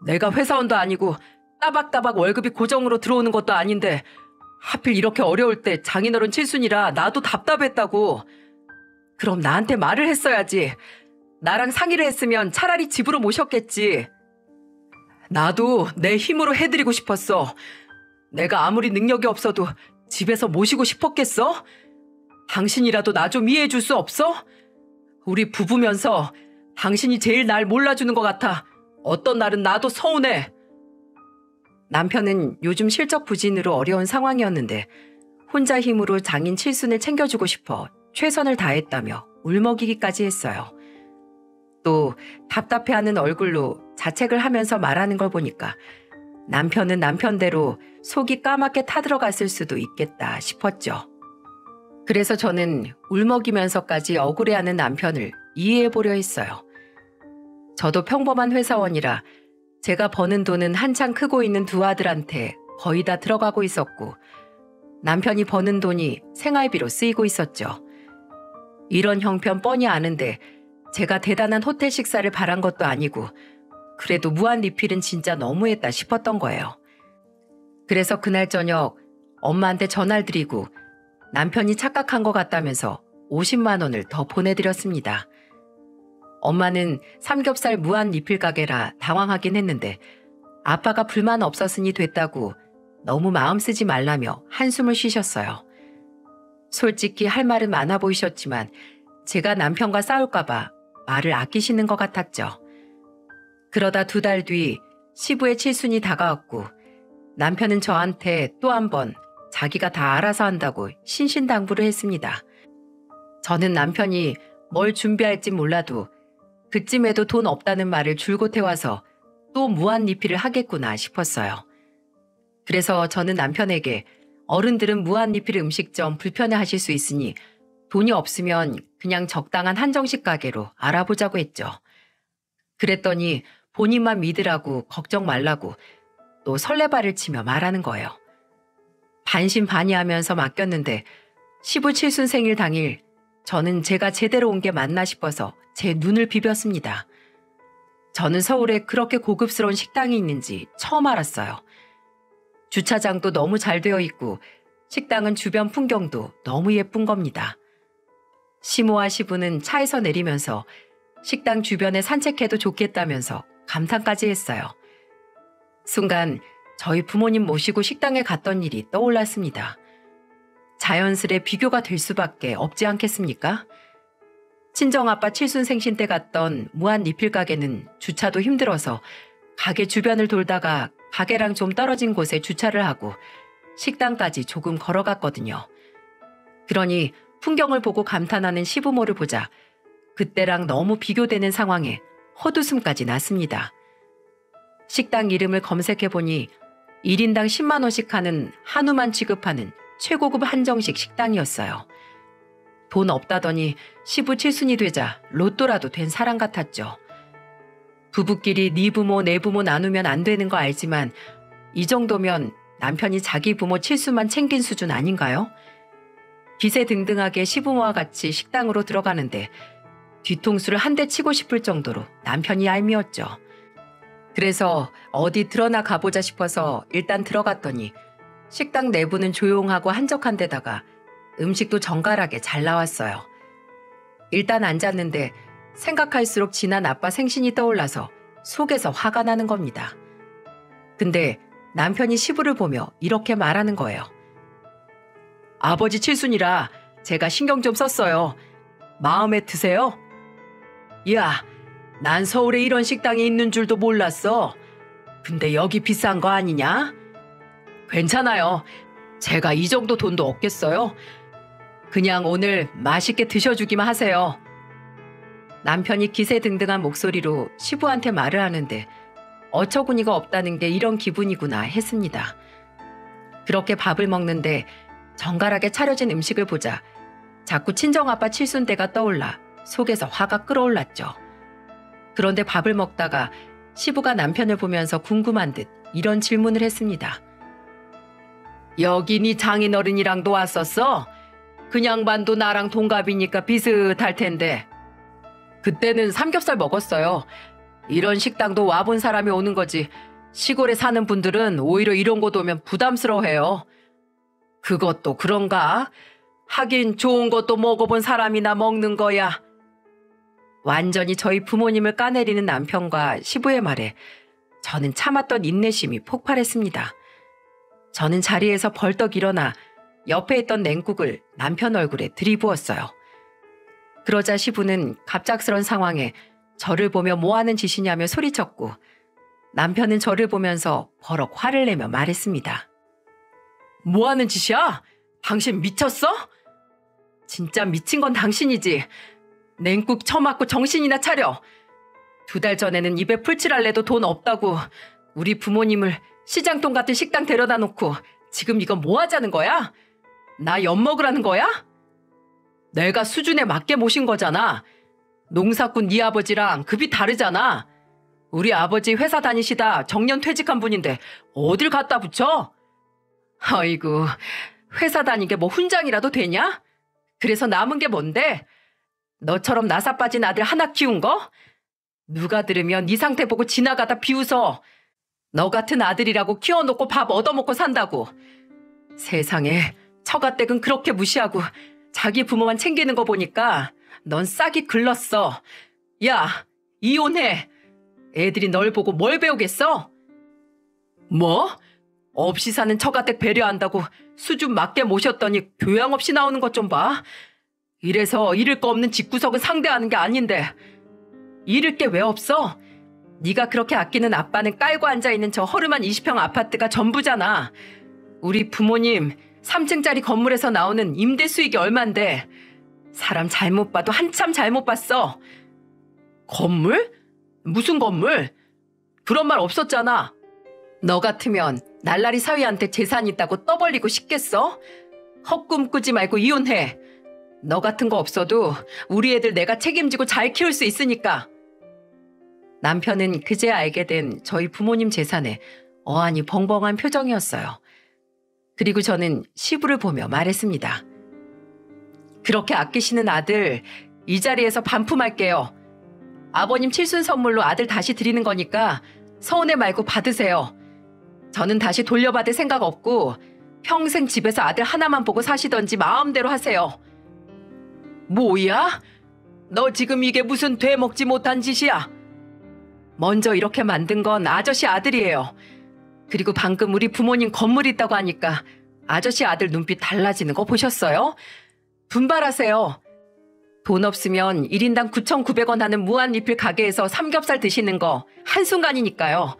S1: 내가 회사원도 아니고 따박따박 월급이 고정으로 들어오는 것도 아닌데 하필 이렇게 어려울 때 장인어른 칠순이라 나도 답답했다고. 그럼 나한테 말을 했어야지. 나랑 상의를 했으면 차라리 집으로 모셨겠지. 나도 내 힘으로 해드리고 싶었어. 내가 아무리 능력이 없어도 집에서 모시고 싶었겠어? 당신이라도 나 좀 이해해줄 수 없어? 우리 부부면서 당신이 제일 날 몰라주는 것 같아. 어떤 날은 나도 서운해. 남편은 요즘 실적 부진으로 어려운 상황이었는데 혼자 힘으로 장인 칠순을 챙겨주고 싶어 최선을 다했다며 울먹이기까지 했어요. 또 답답해하는 얼굴로 자책을 하면서 말하는 걸 보니까 남편은 남편대로 속이 까맣게 타들어갔을 수도 있겠다 싶었죠. 그래서 저는 울먹이면서까지 억울해하는 남편을 이해해보려 했어요. 저도 평범한 회사원이라 제가 버는 돈은 한창 크고 있는 두 아들한테 거의 다 들어가고 있었고 남편이 버는 돈이 생활비로 쓰이고 있었죠. 이런 형편 뻔히 아는데 제가 대단한 호텔 식사를 바란 것도 아니고 그래도 무한 리필은 진짜 너무했다 싶었던 거예요. 그래서 그날 저녁 엄마한테 전화를 드리고 남편이 착각한 것 같다면서 50만 원을 더 보내드렸습니다. 엄마는 삼겹살 무한 리필 가게라 당황하긴 했는데 아빠가 불만 없었으니 됐다고 너무 마음 쓰지 말라며 한숨을 쉬셨어요. 솔직히 할 말은 많아 보이셨지만 제가 남편과 싸울까봐 말을 아끼시는 것 같았죠. 그러다 2달 뒤 시부의 칠순이 다가왔고 남편은 저한테 또 한 번 자기가 다 알아서 한다고 신신당부를 했습니다. 저는 남편이 뭘 준비할진 몰라도 그쯤에도 돈 없다는 말을 줄곧 해와서 또 무한 리필을 하겠구나 싶었어요. 그래서 저는 남편에게 어른들은 무한 리필 음식점 불편해하실 수 있으니 돈이 없으면 그냥 적당한 한정식 가게로 알아보자고 했죠. 그랬더니 본인만 믿으라고 걱정 말라고 또 설레발을 치며 말하는 거예요. 반신반의하면서 맡겼는데 시부 칠순 생일 당일 저는 제가 제대로 온 게 맞나 싶어서 제 눈을 비볐습니다. 저는 서울에 그렇게 고급스러운 식당이 있는지 처음 알았어요. 주차장도 너무 잘 되어 있고 식당은 주변 풍경도 너무 예쁜 겁니다. 시모와 시부는 차에서 내리면서 식당 주변에 산책해도 좋겠다면서 감탄까지 했어요. 순간 저희 부모님 모시고 식당에 갔던 일이 떠올랐습니다. 자연스레 비교가 될 수밖에 없지 않겠습니까? 친정아빠 칠순 생신 때 갔던 무한 리필 가게는 주차도 힘들어서 가게 주변을 돌다가 가게랑 좀 떨어진 곳에 주차를 하고 식당까지 조금 걸어갔거든요. 그러니 풍경을 보고 감탄하는 시부모를 보자 그때랑 너무 비교되는 상황에 헛웃음까지 났습니다. 식당 이름을 검색해보니 1인당 10만 원씩 하는 한우만 취급하는 최고급 한정식 식당이었어요. 돈 없다더니 시부 칠순이 되자 로또라도 된 사람 같았죠. 부부끼리 네 부모 내 부모 나누면 안 되는 거 알지만 이 정도면 남편이 자기 부모 칠순만 챙긴 수준 아닌가요? 기세등등하게 시부모와 같이 식당으로 들어가는데 뒤통수를 한 대 치고 싶을 정도로 남편이 얄미웠죠. 그래서 어디 드러나 가보자 싶어서 일단 들어갔더니 식당 내부는 조용하고 한적한 데다가 음식도 정갈하게 잘 나왔어요. 일단 앉았는데 생각할수록 지난 아빠 생신이 떠올라서 속에서 화가 나는 겁니다. 근데 남편이 시부를 보며 이렇게 말하는 거예요. 아버지 칠순이라 제가 신경 좀 썼어요. 마음에 드세요? 야, 난 서울에 이런 식당이 있는 줄도 몰랐어. 근데 여기 비싼 거 아니냐? 괜찮아요. 제가 이 정도 돈도 없겠어요. 그냥 오늘 맛있게 드셔주기만 하세요. 남편이 기세등등한 목소리로 시부한테 말을 하는데 어처구니가 없다는 게 이런 기분이구나 했습니다. 그렇게 밥을 먹는데 정갈하게 차려진 음식을 보자 자꾸 친정아빠 칠순 때가 떠올라 속에서 화가 끓어올랐죠. 그런데 밥을 먹다가 시부가 남편을 보면서 궁금한 듯 이런 질문을 했습니다. 여기 네 장인어른이랑도 왔었어? 그 양반도 나랑 동갑이니까 비슷할 텐데. 그때는 삼겹살 먹었어요. 이런 식당도 와본 사람이 오는 거지. 시골에 사는 분들은 오히려 이런 곳 오면 부담스러워해요. 그것도 그런가? 하긴 좋은 것도 먹어본 사람이나 먹는 거야. 완전히 저희 부모님을 까내리는 남편과 시부의 말에 저는 참았던 인내심이 폭발했습니다. 저는 자리에서 벌떡 일어나 옆에 있던 냉국을 남편 얼굴에 들이부었어요. 그러자 시부는 갑작스런 상황에 저를 보며 뭐하는 짓이냐며 소리쳤고 남편은 저를 보면서 버럭 화를 내며 말했습니다. 뭐하는 짓이야? 당신 미쳤어? 진짜 미친 건 당신이지. 냉국 처맞고 정신이나 차려. 2달 전에는 입에 풀칠할래도 돈 없다고 우리 부모님을 시장통 같은 식당 데려다 놓고 지금 이건 뭐 하자는 거야? 나 엿먹으라는 거야? 내가 수준에 맞게 모신 거잖아. 농사꾼 네 아버지랑 급이 다르잖아. 우리 아버지 회사 다니시다 정년 퇴직한 분인데 어딜 갖다 붙여? 아이고, 회사 다니게 뭐 훈장이라도 되냐? 그래서 남은 게 뭔데? 너처럼 나사 빠진 아들 하나 키운 거? 누가 들으면 네 상태 보고 지나가다 비웃어. 너 같은 아들이라고 키워놓고 밥 얻어먹고 산다고. 세상에, 처가댁은 그렇게 무시하고 자기 부모만 챙기는 거 보니까 넌 싹이 글렀어. 야, 이혼해. 애들이 널 보고 뭘 배우겠어? 뭐? 없이 사는 처가댁 배려한다고 수준 맞게 모셨더니 교양 없이 나오는 것 좀 봐. 이래서 잃을 거 없는 집구석은 상대하는 게 아닌데. 잃을 게 왜 없어? 네가 그렇게 아끼는 아빠는 깔고 앉아있는 저 허름한 20평 아파트가 전부잖아. 우리 부모님 3층짜리 건물에서 나오는 임대 수익이 얼만데. 사람 잘못 봐도 한참 잘못 봤어. 건물? 무슨 건물? 그런 말 없었잖아. 너 같으면 날라리 사위한테 재산 있다고 떠벌리고 싶겠어? 헛꿈 꾸지 말고 이혼해. 너 같은 거 없어도 우리 애들 내가 책임지고 잘 키울 수 있으니까. 남편은 그제 알게 된 저희 부모님 재산에 어안이 벙벙한 표정이었어요. 그리고 저는 시부를 보며 말했습니다. 그렇게 아끼시는 아들, 이 자리에서 반품할게요. 아버님 칠순 선물로 아들 다시 드리는 거니까 서운해 말고 받으세요. 저는 다시 돌려받을 생각 없고 평생 집에서 아들 하나만 보고 사시던지 마음대로 하세요. 뭐야? 너 지금 이게 무슨 되먹지 못한 짓이야? 먼저 이렇게 만든 건 아저씨 아들이에요. 그리고 방금 우리 부모님 건물 있다고 하니까 아저씨 아들 눈빛 달라지는 거 보셨어요? 분발하세요. 돈 없으면 1인당 9,900원 하는 무한리필 가게에서 삼겹살 드시는 거 한순간이니까요.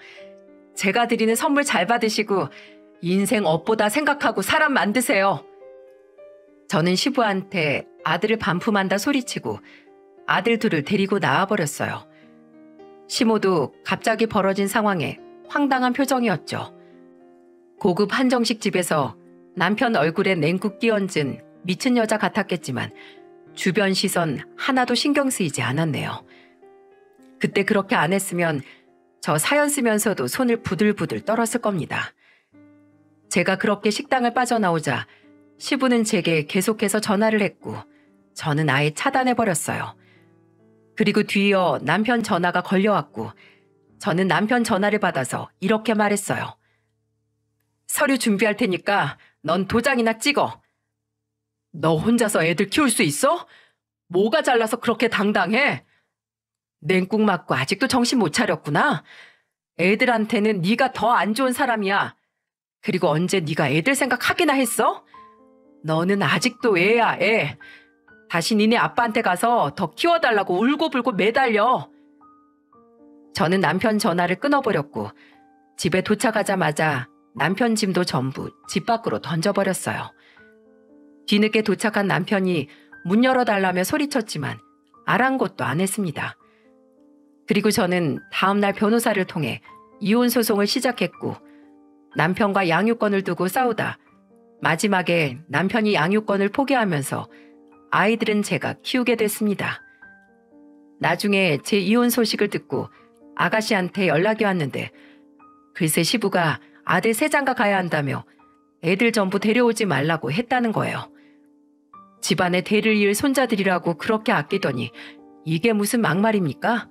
S1: 제가 드리는 선물 잘 받으시고 인생 업보다 생각하고 사람 만드세요. 저는 시부한테 아들을 반품한다 소리치고 아들 둘을 데리고 나와버렸어요. 시모도 갑자기 벌어진 상황에 황당한 표정이었죠. 고급 한정식 집에서 남편 얼굴에 냉국 끼얹은 미친 여자 같았겠지만 주변 시선 하나도 신경 쓰이지 않았네요. 그때 그렇게 안 했으면 저 사연 쓰면서도 손을 부들부들 떨었을 겁니다. 제가 그렇게 식당을 빠져나오자 시부는 제게 계속해서 전화를 했고 저는 아예 차단해버렸어요. 그리고 뒤이어 남편 전화가 걸려왔고 저는 남편 전화를 받아서 이렇게 말했어요. 서류 준비할 테니까 넌 도장이나 찍어. 너 혼자서 애들 키울 수 있어? 뭐가 잘나서 그렇게 당당해? 냉국 맞고 아직도 정신 못 차렸구나. 애들한테는 네가 더 안 좋은 사람이야. 그리고 언제 네가 애들 생각하기나 했어? 너는 아직도 애야, 애. 다시 니네 아빠한테 가서 더 키워달라고 울고불고 매달려. 저는 남편 전화를 끊어버렸고 집에 도착하자마자 남편 짐도 전부 집 밖으로 던져버렸어요. 뒤늦게 도착한 남편이 문 열어달라며 소리쳤지만 아랑곳도 안 했습니다. 그리고 저는 다음날 변호사를 통해 이혼 소송을 시작했고 남편과 양육권을 두고 싸우다 마지막에 남편이 양육권을 포기하면서 아이들은 제가 키우게 됐습니다. 나중에 제 이혼 소식을 듣고 아가씨한테 연락이 왔는데 글쎄 시부가 아들 세장가 가야 한다며 애들 전부 데려오지 말라고 했다는 거예요. 집안에 대를 이을 손자들이라고 그렇게 아끼더니 이게 무슨 막말입니까?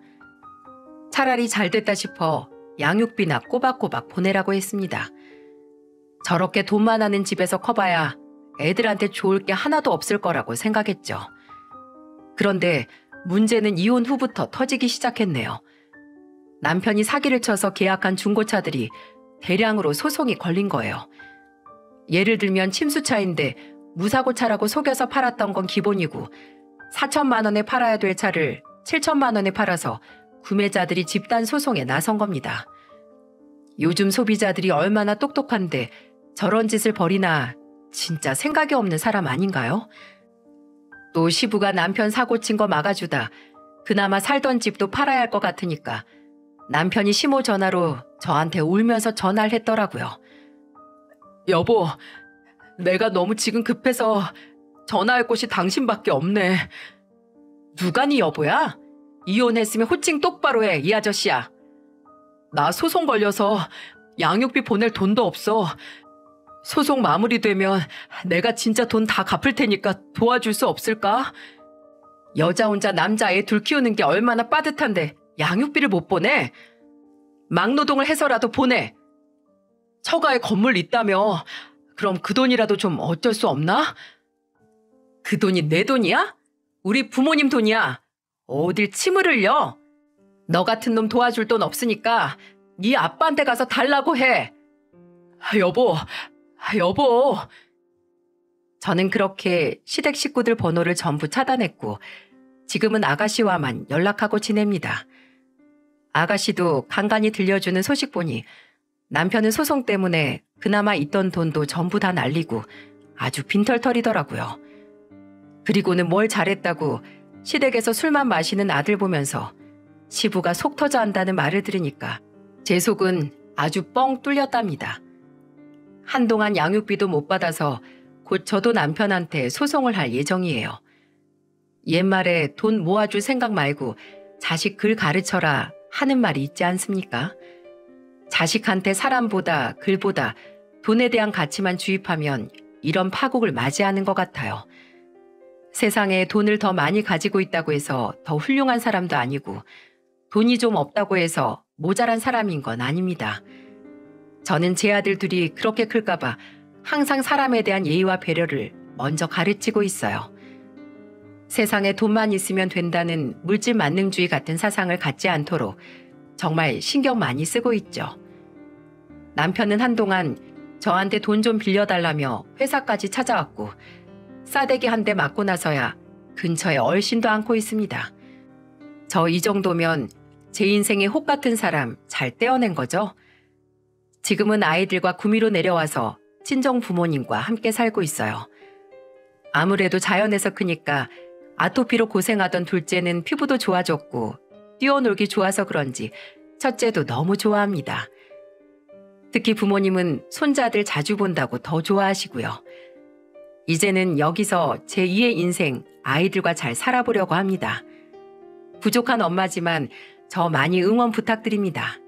S1: 차라리 잘됐다 싶어 양육비나 꼬박꼬박 보내라고 했습니다. 저렇게 돈만 하는 집에서 커봐야 애들한테 좋을 게 하나도 없을 거라고 생각했죠. 그런데 문제는 이혼 후부터 터지기 시작했네요. 남편이 사기를 쳐서 계약한 중고차들이 대량으로 소송이 걸린 거예요. 예를 들면 침수차인데 무사고차라고 속여서 팔았던 건 기본이고 4천만 원에 팔아야 될 차를 7천만 원에 팔아서 구매자들이 집단 소송에 나선 겁니다. 요즘 소비자들이 얼마나 똑똑한데 저런 짓을 벌이나 진짜 생각이 없는 사람 아닌가요? 또 시부가 남편 사고 친 거 막아주다 그나마 살던 집도 팔아야 할 것 같으니까 남편이 시모 전화로 저한테 울면서 전화를 했더라고요. 여보, 내가 너무 지금 급해서 전화할 곳이 당신밖에 없네. 누가 네 여보야? 이혼했으면 호칭 똑바로 해, 이 아저씨야. 나 소송 걸려서 양육비 보낼 돈도 없어. 소송 마무리되면 내가 진짜 돈 다 갚을 테니까 도와줄 수 없을까? 여자 혼자 남자애 둘 키우는 게 얼마나 빠듯한데 양육비를 못 보내? 막노동을 해서라도 보내. 처가에 건물 있다며. 그럼 그 돈이라도 좀 어쩔 수 없나? 그 돈이 내 돈이야? 우리 부모님 돈이야. 어딜 침을 흘려? 너 같은 놈 도와줄 돈 없으니까 네 아빠한테 가서 달라고 해. 여보. 저는 그렇게 시댁 식구들 번호를 전부 차단했고 지금은 아가씨와만 연락하고 지냅니다. 아가씨도 간간히 들려주는 소식 보니 남편은 소송 때문에 그나마 있던 돈도 전부 다 날리고 아주 빈털털이더라고요. 그리고는 뭘 잘했다고 시댁에서 술만 마시는 아들 보면서 시부가 속 터져 한다는 말을 들으니까 제 속은 아주 뻥 뚫렸답니다. 한동안 양육비도 못 받아서 곧 저도 남편한테 소송을 할 예정이에요. 옛말에 돈 모아줄 생각 말고 자식 글 가르쳐라 하는 말이 있지 않습니까? 자식한테 사람보다 글보다 돈에 대한 가치만 주입하면 이런 파국을 맞이하는 것 같아요. 세상에 돈을 더 많이 가지고 있다고 해서 더 훌륭한 사람도 아니고 돈이 좀 없다고 해서 모자란 사람인 건 아닙니다. 저는 제 아들 둘이 그렇게 클까봐 항상 사람에 대한 예의와 배려를 먼저 가르치고 있어요. 세상에 돈만 있으면 된다는 물질 만능주의 같은 사상을 갖지 않도록 정말 신경 많이 쓰고 있죠. 남편은 한동안 저한테 돈 좀 빌려달라며 회사까지 찾아왔고 싸대기 한 대 맞고 나서야 근처에 얼씬도 않고 있습니다. 저 이 정도면 제 인생의 혹 같은 사람 잘 떼어낸 거죠? 지금은 아이들과 구미로 내려와서 친정 부모님과 함께 살고 있어요. 아무래도 자연에서 크니까 아토피로 고생하던 둘째는 피부도 좋아졌고 뛰어놀기 좋아서 그런지 첫째도 너무 좋아합니다. 특히 부모님은 손자들 자주 본다고 더 좋아하시고요. 이제는 여기서 제2의 인생 아이들과 잘 살아보려고 합니다. 부족한 엄마지만 저 많이 응원 부탁드립니다.